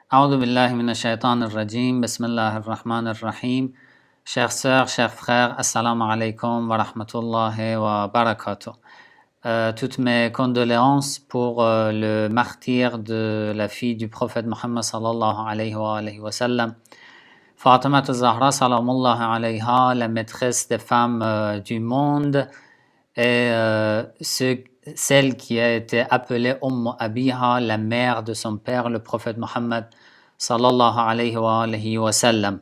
A'udhu billahi minash shaitanir rajim. Bismillahir rahmanir rahim. Chères sœurs, chers frères, assalamu alaikum wa rahmatullahi wa barakatuh. Toutes mes condoléances pour le martyr de la fille du prophète Muhammad sallallahu alayhi wa sallam, Fatima Zahra salamullahi alayha, la maîtresse des femmes du monde, et celle qui a été appelée Abiha, la mère de son père, le prophète Muhammad sallallahu alayhi wa sallam.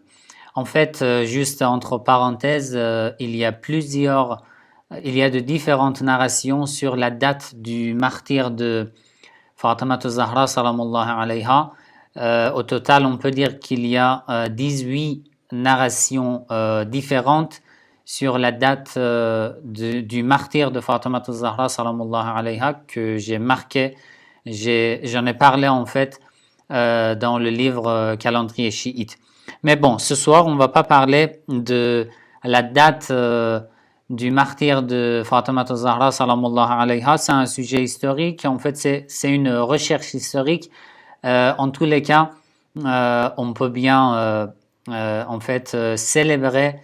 En fait, juste entre parenthèses, il y a de différentes narrations sur la date du martyr de Fatima Zahra salamullahi alayha. Au total, on peut dire qu'il y a 18 narrations différentes sur la date du martyr de Fatima Zahra salamullahi alayha que j'ai marqué. J'en ai parlé en fait dans le livre Calendrier chiite. Mais bon, ce soir, on ne va pas parler de la date du martyr de Fatima Zahra salamullahi alayha. C'est un sujet historique. En fait, c'est une recherche historique. En tous les cas, on peut bien en fait célébrer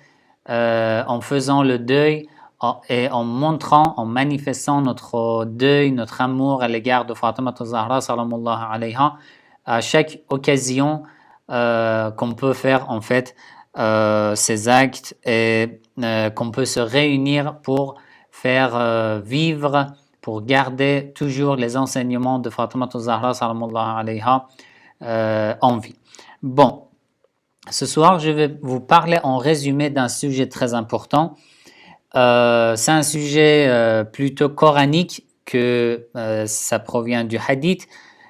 en faisant le deuil et en montrant, en manifestant notre deuil, notre amour à l'égard de Fatima Zahra salamullahi alayha à chaque occasion qu'on peut faire en fait ces actes et qu'on peut se réunir pour faire vivre, pour garder toujours les enseignements de Fatima Zahra salamullahi alayha en vie. Bon, ce soir je vais vous parler en résumé d'un sujet très important. C'est un sujet plutôt coranique que ça provient du hadith.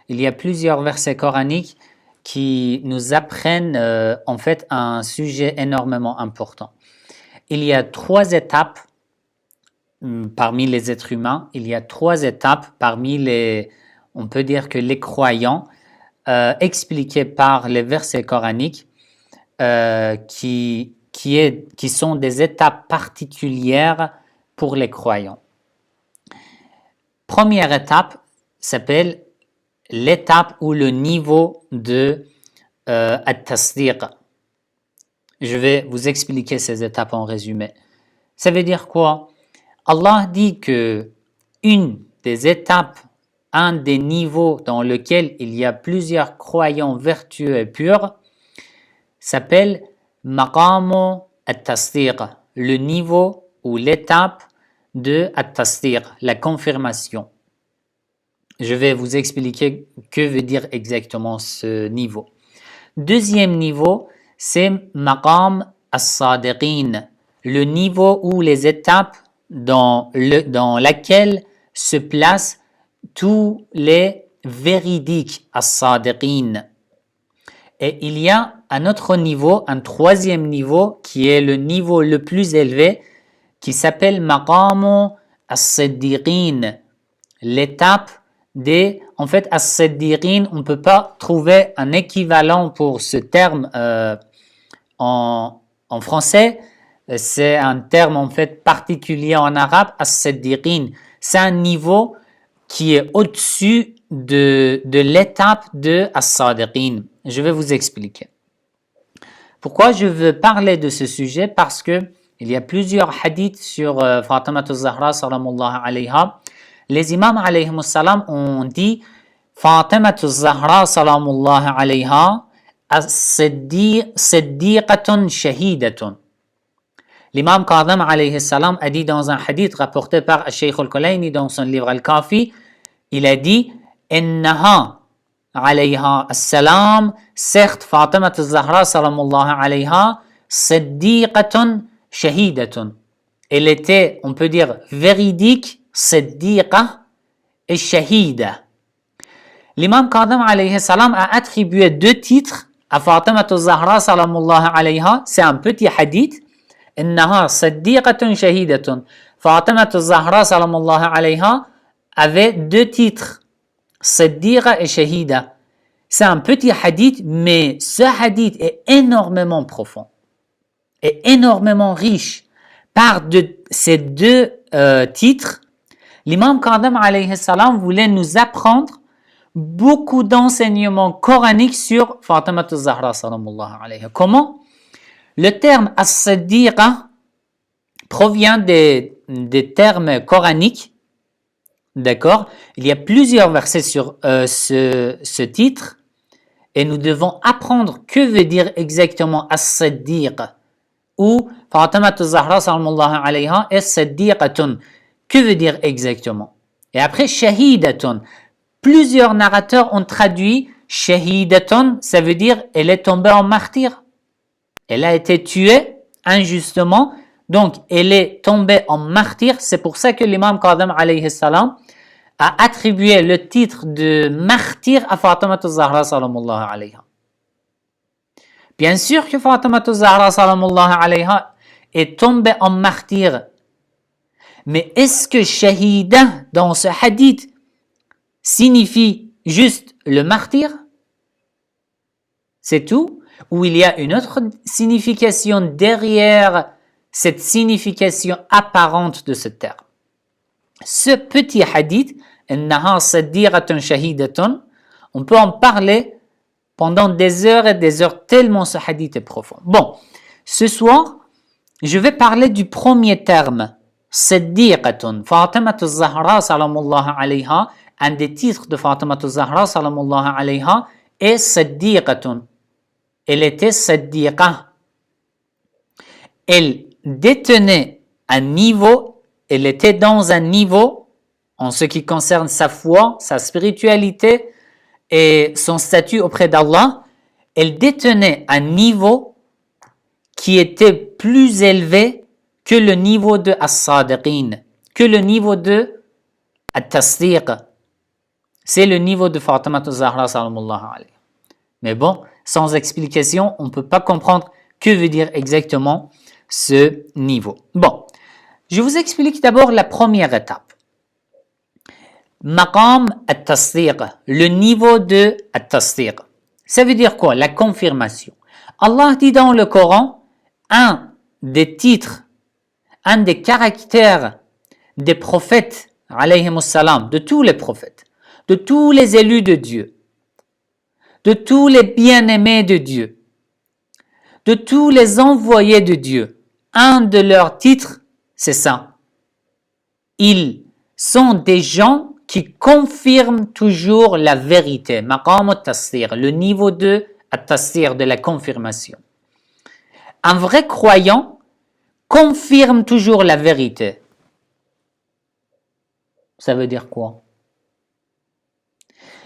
Il y a plusieurs versets coraniques qui nous apprennent en fait un sujet énormément important. Il y a 3 étapes parmi les êtres humains, il y a 3 étapes parmi on peut dire que les croyants, expliquées par les versets coraniques, qui sont des étapes particulières pour les croyants. Première étape s'appelle l'étape ou le niveau de at-tasdiq. Je vais vous expliquer ces étapes en résumé. Ça veut dire quoi? Allah dit que une des étapes, un des niveaux dans lequel il y a plusieurs croyants vertueux et purs, s'appelle maqamu at-tasdiq, le niveau ou l'étape de at-tasdiq, la confirmation. Je vais vous expliquer que veut dire exactement ce niveau. Deuxième niveau, c'est maqam as-sadiqin, le niveau ou les étapes dans laquelle se placent tous les véridiques as-sadiqin. Et il y a un autre niveau, un troisième niveau, qui est le niveau le plus élevé, qui s'appelle maqamu as-siddiqin, l'étape en fait, as-siddiqin, on ne peut pas trouver un équivalent pour ce terme en français. C'est un terme en fait particulier en arabe, as-siddiqin. C'est un niveau qui est au-dessus de l'étape de as-sadiqin. Je vais vous expliquer. Pourquoi je veux parler de ce sujet? Parce que il y a plusieurs hadiths sur Fatima Zahra salamullahi alayha. Les imams alayhi salam ont dit Fatima Zahra salamullahi alayha as-siddiqatun shahidatun. L'imam Kadhim alayhi salam a dit dans un hadith rapporté par Sheikh al-Kulayni dans son livre Al-Kafi, il a dit Innaha alayha as-salam, certes Fatima Zahra salamullahi alayha siddiqatun shahidatun. Elle était, on peut dire, véridique, siddiqa et shahida. L'imam Kadhim alayhi salam a attribué 2 titres à Fatima Zahra salamullahi alayha. C'est un petit hadith. Innaha siddiqatun shahidatun. Fatima Zahra salamullahi alayha avait 2 titres, siddiqa et shahida. C'est un petit hadith, mais ce hadith est énormément profond et énormément riche. Par ces 2 titres, l'imam Kadhim alayhi salam voulait nous apprendre beaucoup d'enseignements coraniques sur Fatima al-Zahra salamallahu alayha. Comment? Le terme as-Siddiqa provient des termes coraniques. D'accord? Il y a plusieurs versets sur ce titre et nous devons apprendre que veut dire exactement as-Siddiq ou Fatima al-Zahra sallallahu alayha est Siddiqatun. Que veut dire exactement? Et après, shahidatun. Plusieurs narrateurs ont traduit shahidatun, ça veut dire elle est tombée en martyr. Elle a été tuée injustement, donc elle est tombée en martyr. C'est pour ça que l'imam Qadam alayhi salam a attribué le titre de martyr à Fatima al-Zahra sallallahu alayha. Bien sûr que Fatima al-Zahra sallallahu alayha est tombée en martyr. Mais est-ce que shahida dans ce hadith signifie juste le martyr? C'est tout? Ou il y a une autre signification derrière cette signification apparente de ce terme? Ce petit hadith, innaha saddiqatun shahidatun, on peut en parler pendant des heures et des heures tellement ce hadith est profond. Bon, ce soir, je vais parler du premier terme, Siddiqatun. Fatima al-Zahra salamallahu alayha, un des titres de Fatima al-Zahra salamallahu alayha est Siddiqatun. Elle était Siddiqa. Elle détenait un niveau, elle était dans un niveau en ce qui concerne sa foi, sa spiritualité et son statut auprès d'Allah. Elle détenait un niveau qui était plus élevé que le niveau de As-Sadiqin, que le niveau de At-Tasdiq. C'est le niveau de Fatima al-Zahra sallallahu alayhi. Mais bon, sans explication, on ne peut pas comprendre que veut dire exactement ce niveau. Bon, je vous explique d'abord la première étape. Maqam at-Tasdiq, le niveau de at-Tasdiq. Ça veut dire quoi? La confirmation. Allah dit dans le Coran, un des titres, un des caractères des prophètes, alayhimus salam, de tous les prophètes, de tous les élus de Dieu, de tous les bien-aimés de Dieu, de tous les envoyés de Dieu. Un de leurs titres, c'est ça. Ils sont des gens qui confirment toujours la vérité. Maqam at-tasdir, le niveau de at-tasdir, de la confirmation. Un vrai croyant confirme toujours la vérité. Ça veut dire quoi?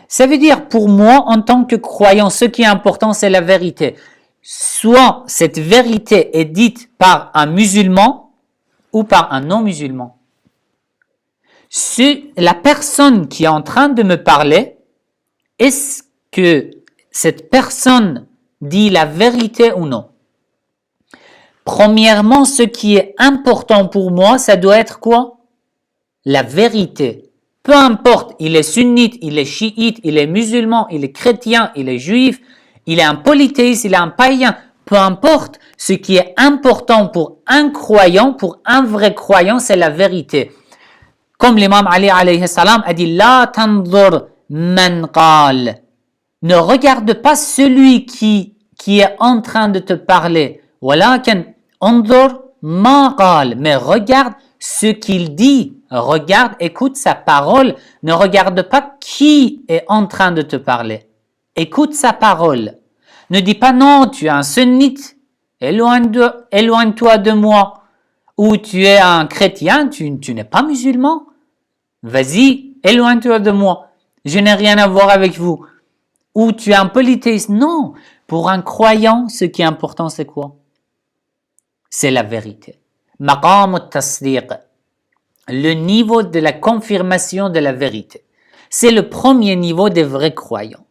Ça veut dire pour moi, en tant que croyant, ce qui est important, c'est la vérité. Soit cette vérité est dite par un musulman ou par un non-musulman. Si la personne qui est en train de me parler, est-ce que cette personne dit la vérité ou non? Premièrement, ce qui est important pour moi, ça doit être quoi? La vérité. Peu importe, il est sunnite, il est chiite, il est musulman, il est chrétien, il est juif, il est un polythéiste, il est un païen. Peu importe, ce qui est important pour un croyant, pour un vrai croyant, c'est la vérité. Comme l'imam Ali alayhi salam a dit, La tanzur man qal. Ne regarde pas celui qui est en train de te parler. Walakin anzur ma qal. Mais regarde ce qu'il dit. Regarde, écoute sa parole. Ne regarde pas qui est en train de te parler. Écoute sa parole. Ne dis pas non, tu es un sunnite. Éloigne-toi de moi. Ou tu es un chrétien, tu n'es pas musulman. Vas-y, éloigne-toi de moi. Je n'ai rien à voir avec vous. Ou tu es un polythéiste. Non, pour un croyant, ce qui est important, c'est quoi? C'est la vérité. Maqam at-tasdiq, le niveau de la confirmation de la vérité. C'est le premier niveau des vrais croyants.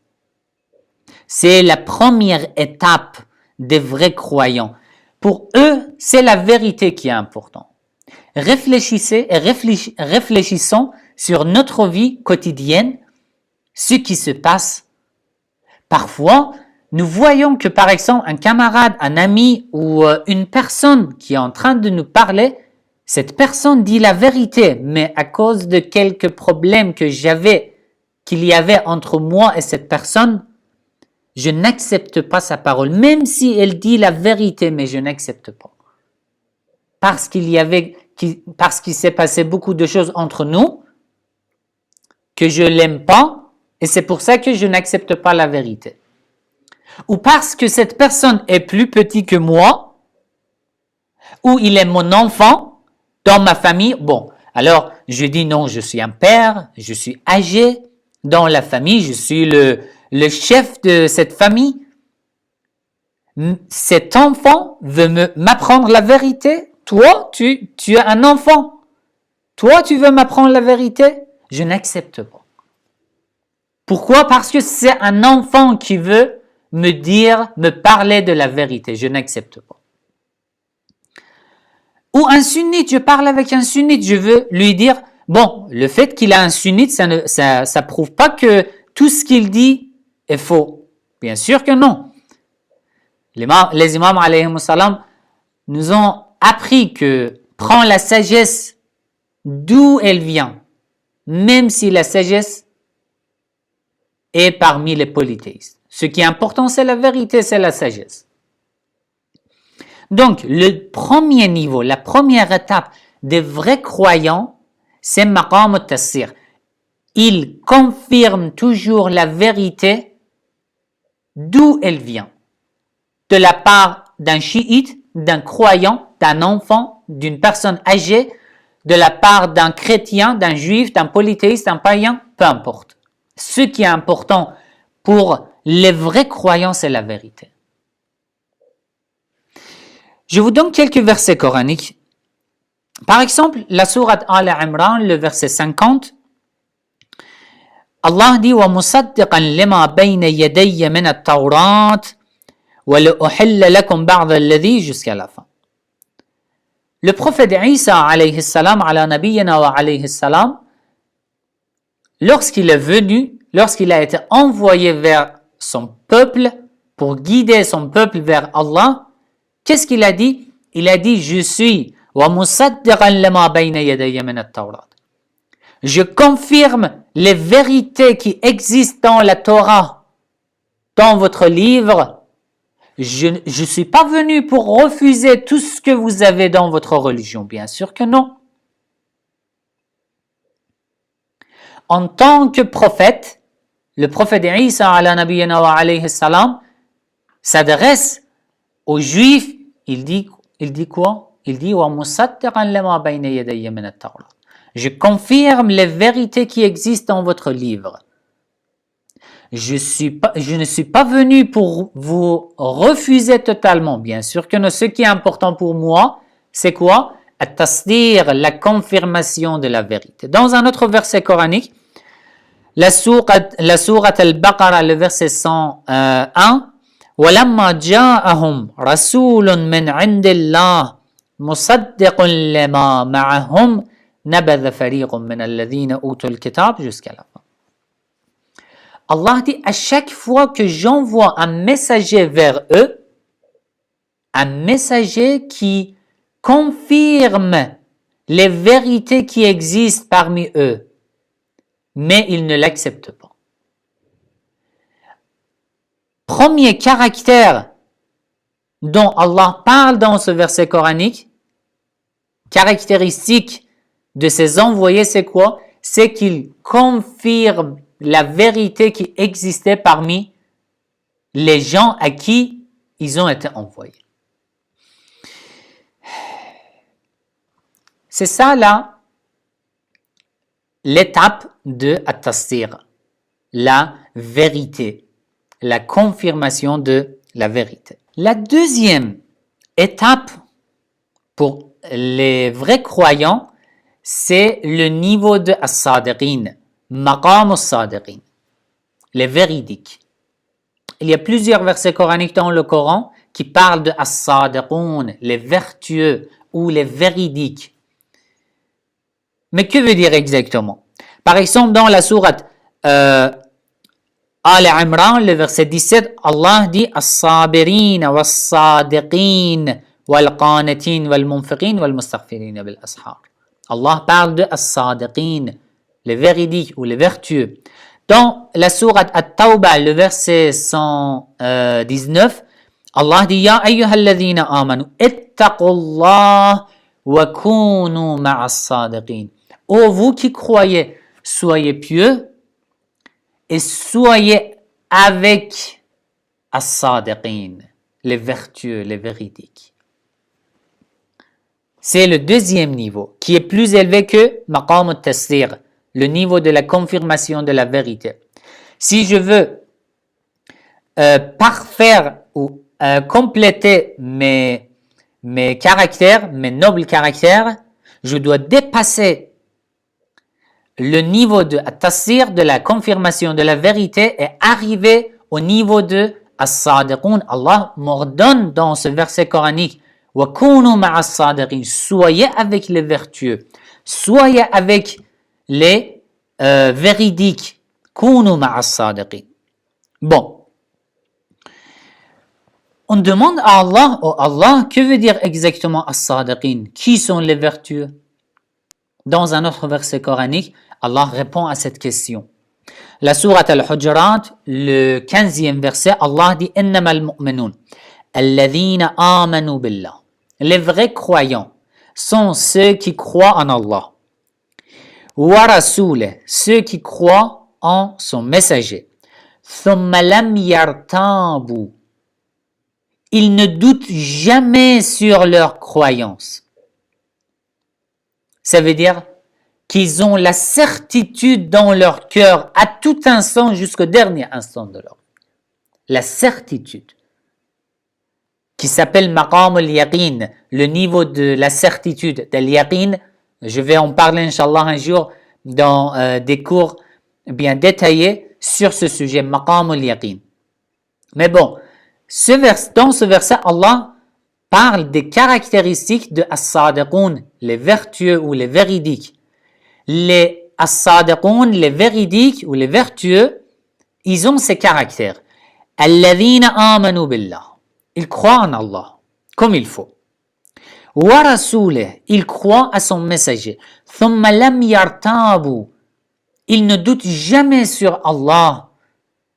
C'est la première étape des vrais croyants. Pour eux, c'est la vérité qui est importante. Réfléchissez et réfléchissons sur notre vie quotidienne, ce qui se passe. Parfois, nous voyons que par exemple un camarade, un ami ou une personne qui est en train de nous parler, cette personne dit la vérité, mais à cause de quelques problèmes que j'avais qu'il y avait entre moi et cette personne, je n'accepte pas sa parole, même si elle dit la vérité, mais je n'accepte pas. Parce qu'il s'est passé beaucoup de choses entre nous, que je l'aime pas, et c'est pour ça que je n'accepte pas la vérité. Ou parce que cette personne est plus petite que moi, ou il est mon enfant, dans ma famille, bon, alors je dis non, je suis un père, je suis âgé, dans la famille, je suis le chef de cette famille. Cet enfant veut m'apprendre la vérité. Toi, tu es un enfant. Toi, tu veux m'apprendre la vérité? Je n'accepte pas. Pourquoi? Parce que c'est un enfant qui veut me parler de la vérité. Je n'accepte pas. Ou un sunnite, je parle avec un sunnite, je veux lui dire, bon, le fait qu'il a un sunnite, ça prouve pas que tout ce qu'il dit est faux. Bien sûr que non. Les imams alayhi salam nous ont appris que prends la sagesse d'où elle vient, même si la sagesse est parmi les polythéistes. Ce qui est important, c'est la vérité, c'est la sagesse. Donc, le premier niveau, la première étape des vrais croyants, c'est maqam al-tassir. Ils confirment toujours la vérité d'où elle vient. De la part d'un chiite, d'un croyant, d'un enfant, d'une personne âgée, de la part d'un chrétien, d'un juif, d'un polythéiste, d'un païen, peu importe. Ce qui est important pour les vrais croyants, c'est la vérité. Je vous donne quelques versets coraniques. Par exemple, la sourate Al-Imran, le verset 50. Allah dit وَمُصَدِّقًا لِمَا بَيْنَ يَدَيَّ مِنَ التَّوْرَاةِ وَلَأُحِلَّ لَكُمْ بَعْضَ الَّذِي jusqu'à la fin. Le prophète Isa alayhi salam ala nabiyyina wa alayhi salam, lorsqu'il est venu, lorsqu'il a été envoyé vers son peuple pour guider son peuple vers Allah, qu'est-ce qu'il a dit? Il a dit, je suis وَمُصَدِّقًا لِمَا بَيْنَ يَدَيَّ مِنَ التَّوْرَاةِ. Je confirme les vérités qui existent dans la Torah, dans votre livre. Je ne suis pas venu pour refuser tout ce que vous avez dans votre religion, bien sûr que non. En tant que prophète, le prophète Isa ala nabiyyina wa alayhi salam s'adresse aux Juifs, il dit quoi? Il dit wa musaddiqan lima bayna yadayya min at-Tawrat. Je confirme les vérités qui existent dans votre livre. Je ne suis pas venu pour vous refuser totalement. Bien sûr que non. Ce qui est important pour moi, c'est quoi? At-tasdir, la confirmation de la vérité. Dans un autre verset coranique, la sourate Al-Baqarah, le verset 101, وَلَمَّا جَاءَهُمْ رَسُولٌ مِّنْ عِنْدِ اللَّهِ مُصَدِّقٌ لِمَا مَعَهُمْ نَبَذَ فَرِيقٌ مِّنَ الَّذِينَ أُوتُوا الْكِتَابَ jusqu'à la fin. Allah dit, à chaque fois que j'envoie un messager vers eux, un messager qui confirme les vérités qui existent parmi eux, mais ils ne l'acceptent pas. Premier caractère dont Allah parle dans ce verset coranique, caractéristique de ses envoyés, c'est quoi? C'est qu'ils confirment la vérité qui existait parmi les gens à qui ils ont été envoyés. C'est ça là, l'étape de at-tasdir, la vérité, la confirmation de la vérité. La deuxième étape pour les vrais croyants, c'est le niveau de as-sadiqin, maqam as-sadiqin, les véridiques. Il y a plusieurs versets coraniques dans le Coran qui parlent de as-sadiqun, les vertueux ou les véridiques. Mais que veut dire exactement? Par exemple, dans la sourate Al-Imran, le verset 17, Allah dit as-sabirin was-sadiqin wal-qanitin wal-munfiqin wal-mustaghfirin bil-ashar. Allah parle de as-sadiqin, les véridiques ou les vertueux. Dans la sourate At-Tawbah, le verset 119, Allah dit Ya ayyuhalladhina amanu ittaqullah wa kunu ma'as sadiqin. Ô vous qui croyez, soyez pieux et soyez avec as-sadiqin, les vertueux, les véridiques. C'est le deuxième niveau qui est plus élevé que maqam al-tasdir, le niveau de la confirmation de la vérité. Si je veux parfaire ou compléter mes caractères, mes nobles caractères, je dois dépasser le niveau de tasdir, de la confirmation de la vérité et arriver au niveau de as-sadiqun. Allah m'ordonne dans ce verset coranique wa kunu ma'as sadiqin, soyez avec les vertueux, soyez avec les véridiques. Kunu ma'as sadiqin. Bon. On demande à Allah, oh Allah, que veut dire exactement as-sadiqin? Qui sont les vertueux? Dans un autre verset coranique, Allah répond à cette question. La sourate Al-Hujurat, le 15e verset, Allah dit Innama al-mu'minun, alladhina amanu billah. Les vrais croyants sont ceux qui croient en Allah. Wa rasoulih, ceux qui croient en son messager. Thumma lam yartabu. Ils ne doutent jamais sur leur croyance. Ça veut dire qu'ils ont la certitude dans leur cœur à tout instant jusqu'au dernier instant de leur vie. La certitude qui s'appelle maqam al-yaqin, le niveau de la certitude de l'yaqin. Je vais en parler Inch'Allah un jour dans des cours bien détaillés sur ce sujet, maqam al-yaqin. Mais bon, dans ce verset, Allah parle des caractéristiques de as-sadiqun, les vertueux ou les véridiques. Les as-sadiqun, les véridiques ou les vertueux, ils ont ces caractères. Alladhina amanu billah. Ils croient en Allah, comme il faut. Wa rasoulih, ils croient à son messager. Thumma lam yartabu. Ils ne doutent jamais sur Allah,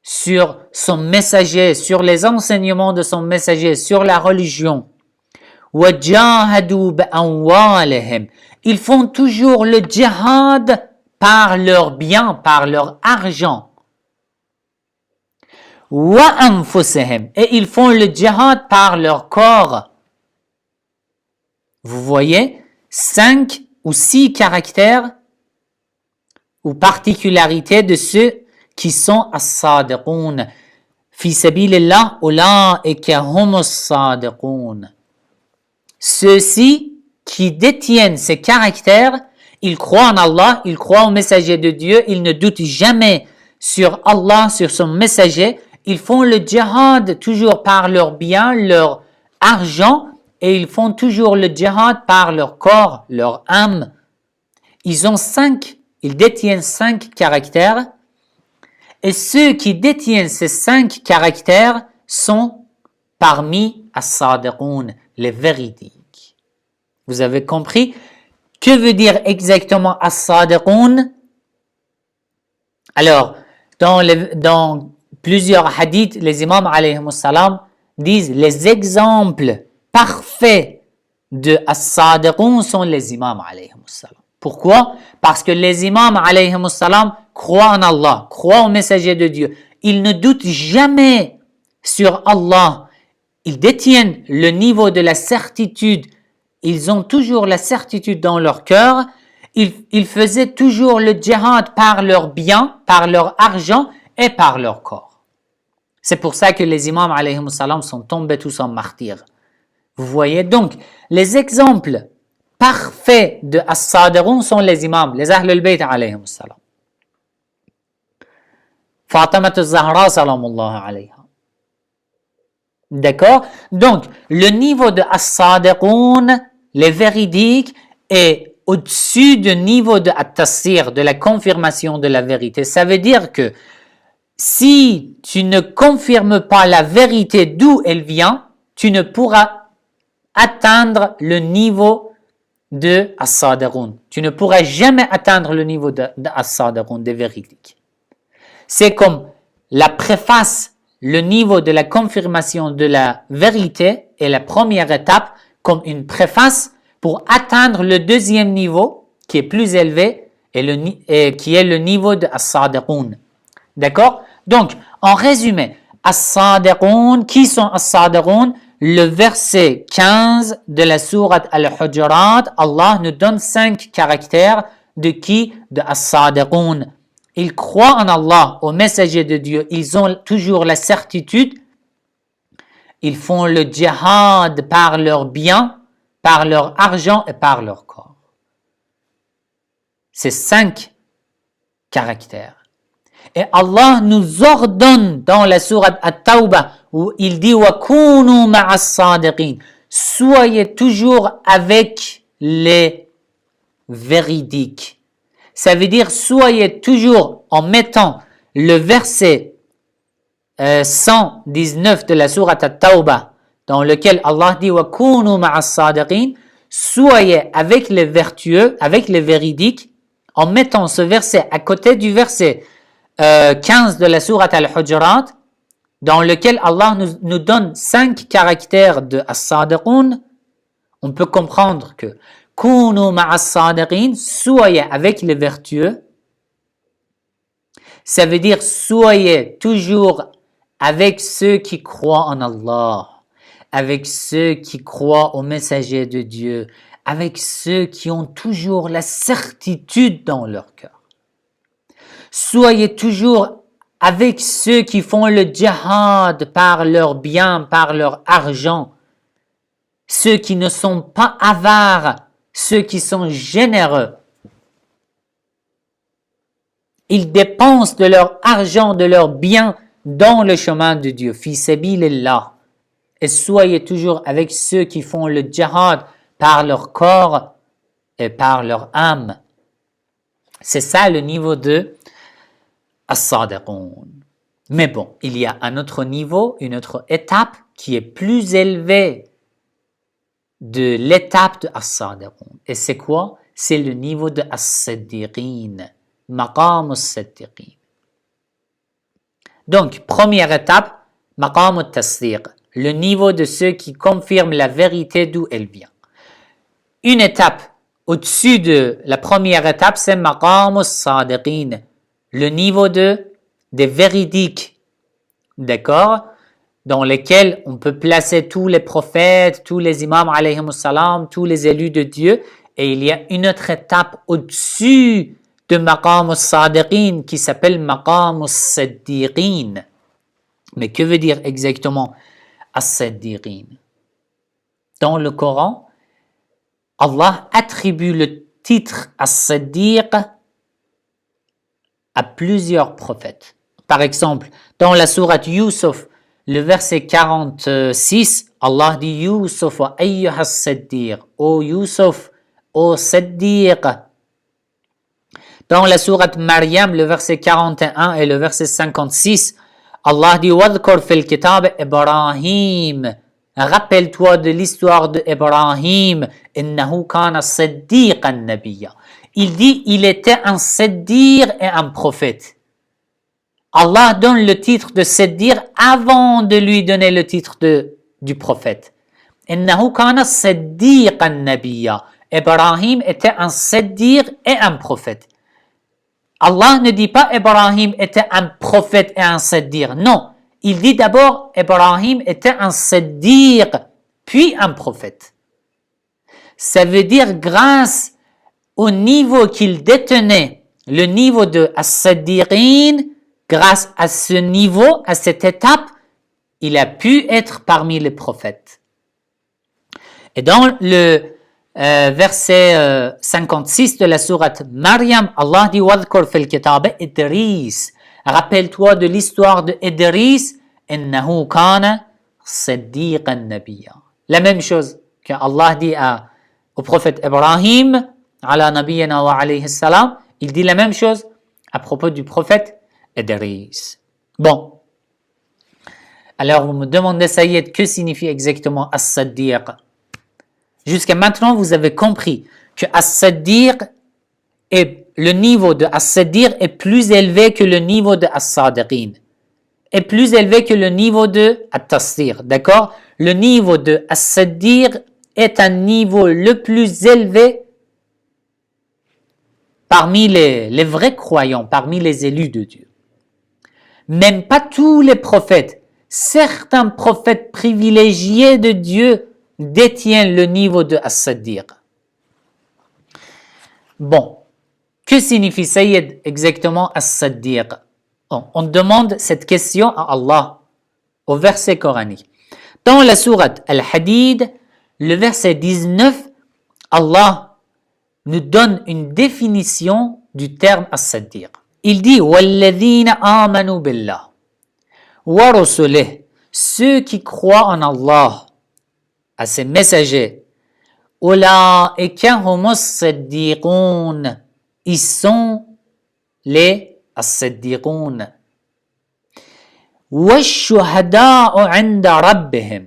sur son messager, sur les enseignements de son messager, sur la religion. وَجَاهَدُوا بِأَمْوَالِهِمْ. Ils font toujours le djihad par leurs biens, par leur argent. وَأَنفُسِهِمْ. Et ils font le djihad par leur corps. Vous voyez, 5 ou 6 caractères ou particularités de ceux qui sont as-sadiqun. Fi sabilillah ulaika humus sadiqun. Ceux-ci qui détiennent ces caractères, ils croient en Allah, ils croient au messager de Dieu, ils ne doutent jamais sur Allah, sur son messager, ils font le djihad toujours par leurs biens, leur argent, et ils font toujours le djihad par leur corps, leur âme. Ils détiennent 5 caractères, et ceux qui détiennent ces 5 caractères sont parmi as-sadiqun, les véridiques. Vous avez compris? Que veut dire exactement as-sadiqun? Alors, dans plusieurs hadiths, les imams alayhimus salam disent les exemples parfaits de as-sadiqun sont les imams alayhimus salam. Pourquoi? Parce que les imams alayhimus salam croient en Allah, croient au messager de Dieu. Ils ne doutent jamais sur Allah. Ils détiennent le niveau de la certitude. Ils ont toujours la certitude dans leur cœur. Ils faisaient toujours le djihad par leurs biens, par leur argent et par leur corps. C'est pour ça que les imams alayhimus salam sont tombés tous en martyrs. Vous voyez donc, les exemples parfaits de as-sadiqun sont les imams, les ahlul bayt alayhimus salam. Fatima az-Zahra salamullah alayha. D'accord? Donc, le niveau de as-sadiqun, les véridiques, est au-dessus du niveau de at-tasir, de la confirmation de la vérité. Ça veut dire que si tu ne confirmes pas la vérité d'où elle vient, tu ne pourras atteindre le niveau de as-sadiqun. Tu ne pourras jamais atteindre le niveau de as-sadiqun, des véridiques. c'est comme la préface, le niveau de la confirmation de la vérité est la première étape comme une préface pour atteindre le deuxième niveau qui est plus élevé et qui est le niveau de As-Sadiqoun. D'accord? Donc, en résumé, As-Sadiqoun, qui sont As-Sadiqoun? Le verset 15 de la sourate Al-Hujurat, Allah nous donne 5 caractères de qui? De As-Sadiqoun. Ils croient en Allah, au messager de Dieu. Ils ont toujours la certitude. Ils font le djihad par leurs biens, par leur argent et par leur corps. C'est 5 caractères. Et Allah nous ordonne dans la sourate At-Tawbah où il dit wa kunu ma'as sadiqin. Soyez toujours avec les véridiques. Ça veut dire soyez toujours en mettant le verset 119 de la sourate At-Tawbah dans lequel Allah dit wa kunu ma'as sadiqin. Soyez avec les vertueux, avec les véridiques, en mettant ce verset à côté du verset 15 de la sourate Al-Hujurat, dans lequel Allah nous donne 5 caractères de As-Sadiqoun. On peut comprendre que Kunu ma'as sadiqin, soyez avec les vertueux. Ça veut dire soyez toujours avec ceux qui croient en Allah, avec ceux qui croient au messager de Dieu, avec ceux qui ont toujours la certitude dans leur cœur. Soyez toujours avec ceux qui font le djihad par leurs biens, par leur argent. Ceux qui ne sont pas avares, ceux qui sont généreux. Ils dépensent de leur argent, de leurs biens dans le chemin de Dieu. Fi sabilillah. Et soyez toujours avec ceux qui font le djihad par leur corps et par leur âme. C'est ça le niveau de As-Sadiqoun. Mais bon, il y a un autre niveau, une autre étape qui est plus élevée de l'étape de As-Sadiqoun. Et c'est quoi? C'est le niveau de As-Siddiqin. Maqam As-Siddiqin. Donc, première étape, Maqam Al-Tasdiq. Le niveau de ceux qui confirment la vérité d'où elle vient. Une étape au-dessus de la première étape, c'est Maqam As-Sadiqin. Le niveau des véridiques, d'accord, dans lesquels on peut placer tous les prophètes, tous les imams, alayhimus salam, tous les élus de Dieu, et il y a une autre étape au-dessus de Maqam al-Sadiqin qui s'appelle Maqam al-Siddiqin. Mais que veut dire exactement al-Siddiqin? Dans le Coran, Allah attribue le titre al-Siddiq à plusieurs prophètes. Par exemple, dans la sourate Yusuf, le verset 46, Allah dit Yusuf wa ayyuha as-Siddiq, ô Yusuf, ô Siddiq. Dans la sourate Maryam, le verset 41 et le verset 56, Allah dit wadhkur fil kitab Ibrahim. Rappelle-toi de l'histoire d'Ibrahim, innahu kana siddiqan nabiyya. Il dit, il était un siddiq et un prophète. Allah donne le titre de siddiq avant de lui donner le titre du prophète. Innahu kana siddiqan nabiyya. Ibrahim était un siddiq et un prophète. Allah ne dit pas Ibrahim était un prophète et un siddiq. Non, il dit d'abord Ibrahim était un siddiq, puis un prophète. Ça veut dire grâce au niveau qu'il détenait, le niveau de As-Siddiqin, grâce à ce niveau, à cette étape, il a pu être parmi les prophètes. Et dans le verset 56 de la sourate Maryam, Allah dit Wadhkur fil kitab Idris. Rappelle-toi de l'histoire de Idris, innahu kana siddiqan nabiyya. La même chose que Allah dit au prophète Ibrahim, ala nabiyyina wa alayhi salam, il dit la même chose à propos du prophète Idris. Bon. Alors vous me demandez, Sayyid, que signifie exactement As-Siddiq? Jusqu'à maintenant, vous avez compris que As-Siddiq est le niveau de As-Siddiq est plus élevé que le niveau de As-Sadiqin, est plus élevé que le niveau de At-Tasdiq, d'accord? Le niveau de As-Siddiq est un niveau le plus élevé parmi les vrais croyants, parmi les élus de Dieu. Même pas tous les prophètes, certains prophètes privilégiés de Dieu détiennent le niveau de As-Siddiq. Bon, que signifie Sayyid exactement As-Siddiq? On demande cette question à Allah au verset coranique. Dans la sourate Al-Hadid, le verset 19, Allah nous donne une définition du terme As-Siddiq. Il dit وَالَّذِينَ آمَنُوا بِاللَّهِ وَرُسُلِهِ, ceux qui croient en Allah, à ses messagers. أُولَٰئِكَ هُمُ الصِّدِّيقُونَ, ils sont les As-Siddiqoun. وَالشُّهَدَاءُ عِنْدَ رَبِّهِمْ,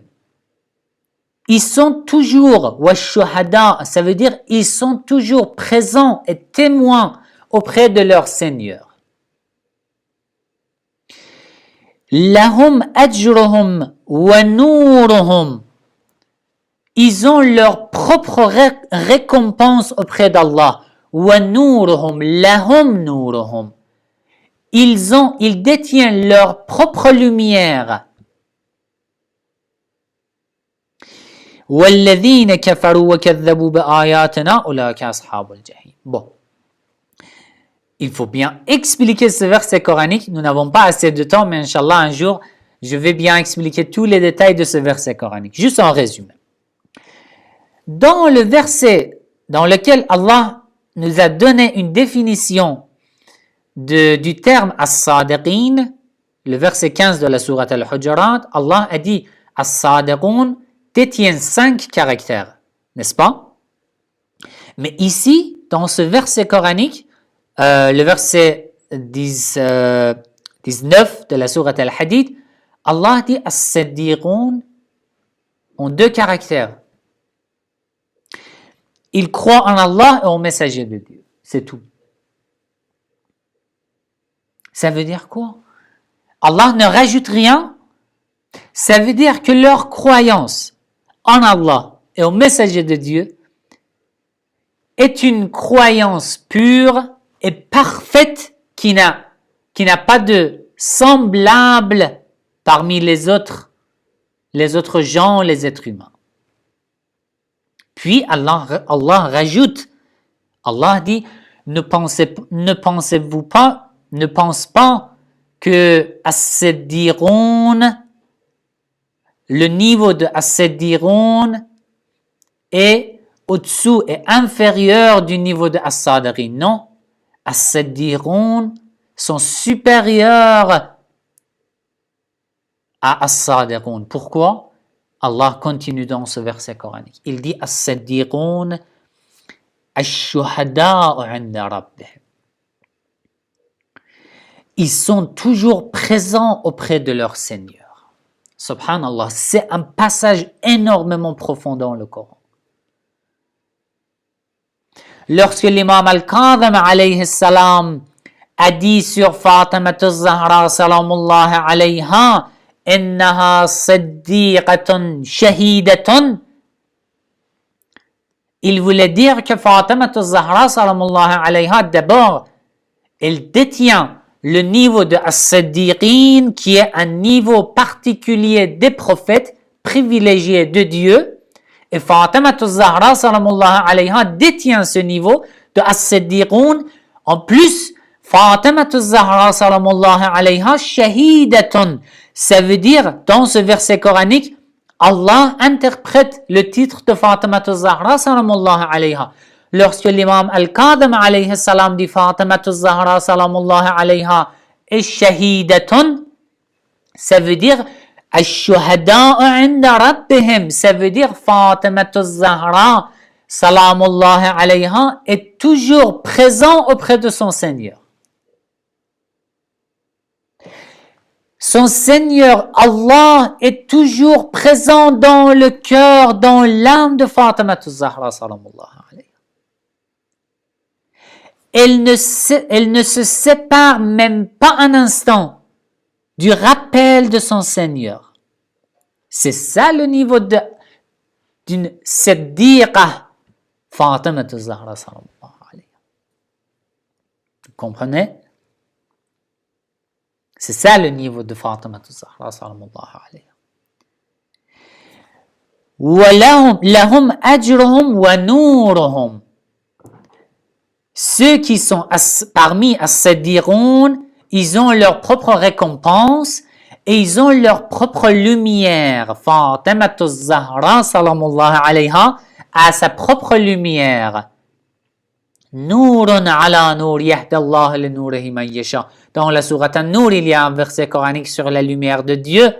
ils sont toujours, وَالشُّهَدَاء, ça veut dire ils sont toujours présents et témoins auprès de leur Seigneur. لَهُمْ أَجْرُهُمْ وَنُورُهُمْ, ils ont leur propre récompense auprès d'Allah. وَنُورُهُمْ لَهُمْ نُورُهُمْ, ils détiennent leur propre lumière. وَالَّذِينَ كَفَرُوا وَكَذَّبُوا بِآيَاتِنَا أُولَٰئِكَ أَصْحَابُ الْجَحِيمِ. Bon, il faut bien expliquer ce verset coranique. Nous n'avons pas assez de temps, mais Inch'Allah, un jour, je vais bien expliquer tous les détails de ce verset coranique. Juste en résumé. Dans le verset dans lequel Allah nous a donné une définition du terme As-Sadiqin, le verset 15 de la sourate Al-Hujurat, Allah a dit As-Sadiqun détiennent 5 caractères, n'est-ce pas? Mais ici, dans ce verset coranique, le verset 19 de la sourate Al-Hadid, Allah dit As-Siddiqun ont 2 caractères. Ils croient en Allah et au messager de Dieu. C'est tout. Ça veut dire quoi? Allah ne rajoute rien. Ça veut dire que leur croyance en Allah et au messager de Dieu est une croyance pure et parfaite qui n'a pas de semblable parmi les autres gens, les êtres humains. Puis Allah rajoute, Allah dit, ne pense pas que As-Siddiqoun, le niveau de As-Siddiqoun est au-dessous et inférieur du niveau de As-Sadiqin. Non, As-Siddiqoun sont supérieurs à As-Sadiqoun. Pourquoi? Allah continue dans ce verset coranique. Il dit As-Siddiqoun Ash-Shuhada'u 'inda Rabbihim. Ils sont toujours présents auprès de leur Seigneur. Subhanallah, c'est un passage énormément profond dans le Coran. Lorsque l'imam Al-Kadhim alayhi salam a dit sur Fatima az-Zahra salamullahi alayha إنها صديقة شهيدة, il voulait dire que Fatima az-Zahra salamullahi alayha, d'abord, elle détient le niveau de As-Siddiqin, qui est un niveau particulier des prophètes privilégiés de Dieu, et Fatima az-Zahra salamullahi alayha détient ce niveau de As-Siddiqun. En plus, Fatima az-Zahra salamullahi alayha shahidatun, ça veut dire, dans ce verset coranique, Allah interprète le titre de Fatima az-Zahra salamullahi alayha. Lorsque l'imam Al-Kadhim alayhi salam dit Fatima az-Zahra salamullahi alayha est shahidatun, ça veut dire Ash-Shuhada'u 'inda Rabbihim, ça veut dire Fatima az-Zahra salamullahi alayha est toujours présent auprès de son Seigneur. Son Seigneur, Allah, est toujours présent dans le cœur, dans l'âme de Fatima az-Zahra salamullahi alayha. elle ne se sépare même pas un instant du rappel de son Seigneur. C'est ça le niveau d'une Siddiqa, Fatima Zahra sallallahu alayhi. Vous comprenez? C'est ça le niveau de Fatima Zahra sallallahu alayhi. وَلَهُمْ أَجْرُهُمْ وَنُورُهُمْ. Ceux qui sont parmi as-Siddiqoun, ils ont leur propre récompense et ils ont leur propre lumière. Fatima Zahra sallallahu alayha a sa propre lumière. Nourun ala nour yahdallah li nourihi man yasha. Dans la sourate An-Nur, il y a un verset coranique sur la lumière de Dieu,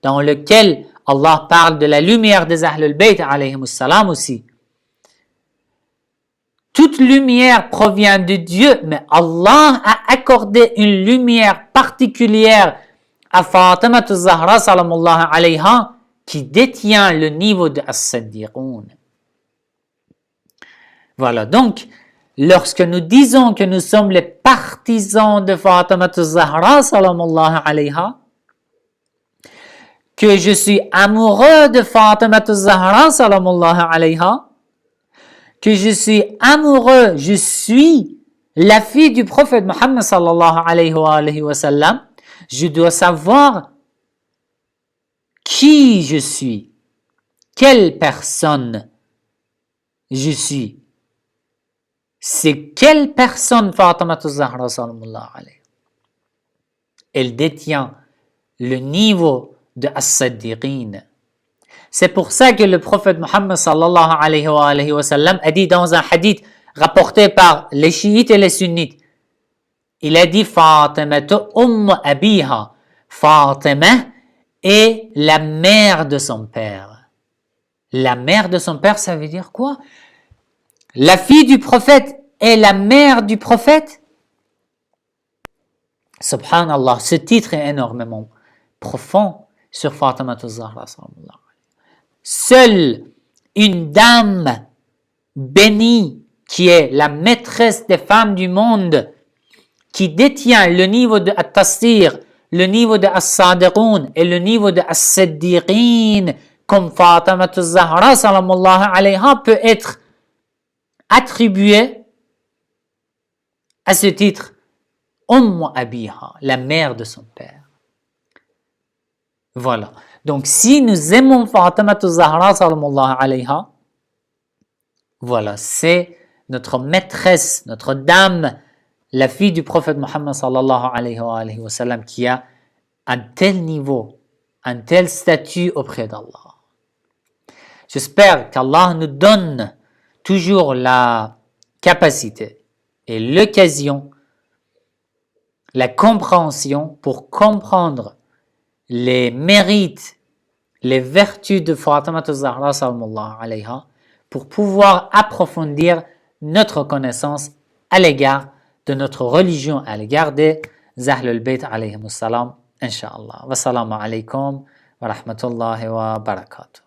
dans lequel Allah parle de la lumière des Ahlul Bayt alayhimus salam aussi. Toute lumière provient de Dieu, mais Allah a accordé une lumière particulière à Fatima Zahra sallallahu alayha qui détient le niveau de as-Siddiqoun. Voilà, donc, lorsque nous disons que nous sommes les partisans de Fatima Zahra sallallahu alayha, que je suis amoureux de Fatima Zahra sallallahu alayha, que je suis amoureux, je suis la fille du prophète Muhammad sallallahu alayhi wa sallam, je dois savoir qui je suis, quelle personne je suis. C'est quelle personne Fatima Zahra sallallahu alayhi. Elle détient le niveau de as-Siddiqin. C'est pour ça que le prophète Muhammad sallallahu alayhi wa sallam a dit dans un hadith rapporté par les chiites et les sunnites, il a dit Fatima abiha. Fatima est la mère de son père. La mère de son père, ça veut dire quoi? La fille du prophète est la mère du prophète? Subhanallah, ce titre est énormément profond sur Fatima Zahra sallallahu. Seule une dame bénie qui est la maîtresse des femmes du monde, qui détient le niveau de At-Tasir, le niveau de As-Sadiqoun et le niveau de As-Siddiqin, comme Fatima Zahra sallallahu alayha, peut être attribuée à ce titre, Abiha, la mère de son père. Voilà. Donc, si nous aimons Fatima Zahra sallallahu alayha, voilà, c'est notre maîtresse, notre dame, la fille du prophète Muhammad sallallahu alayhi wa sallam, qui a un tel niveau, un tel statut auprès d'Allah. J'espère qu'Allah nous donne toujours la capacité et l'occasion, la compréhension pour comprendre les mérites, les vertus de Fatima Zahra sallallahu alayha, pour pouvoir approfondir notre connaissance à l'égard de notre religion, à l'égard des Ahlul Bayt alayhimus salam, incha'Allah. Wassalamu alaykum wa rahmatullahi wa barakatuh.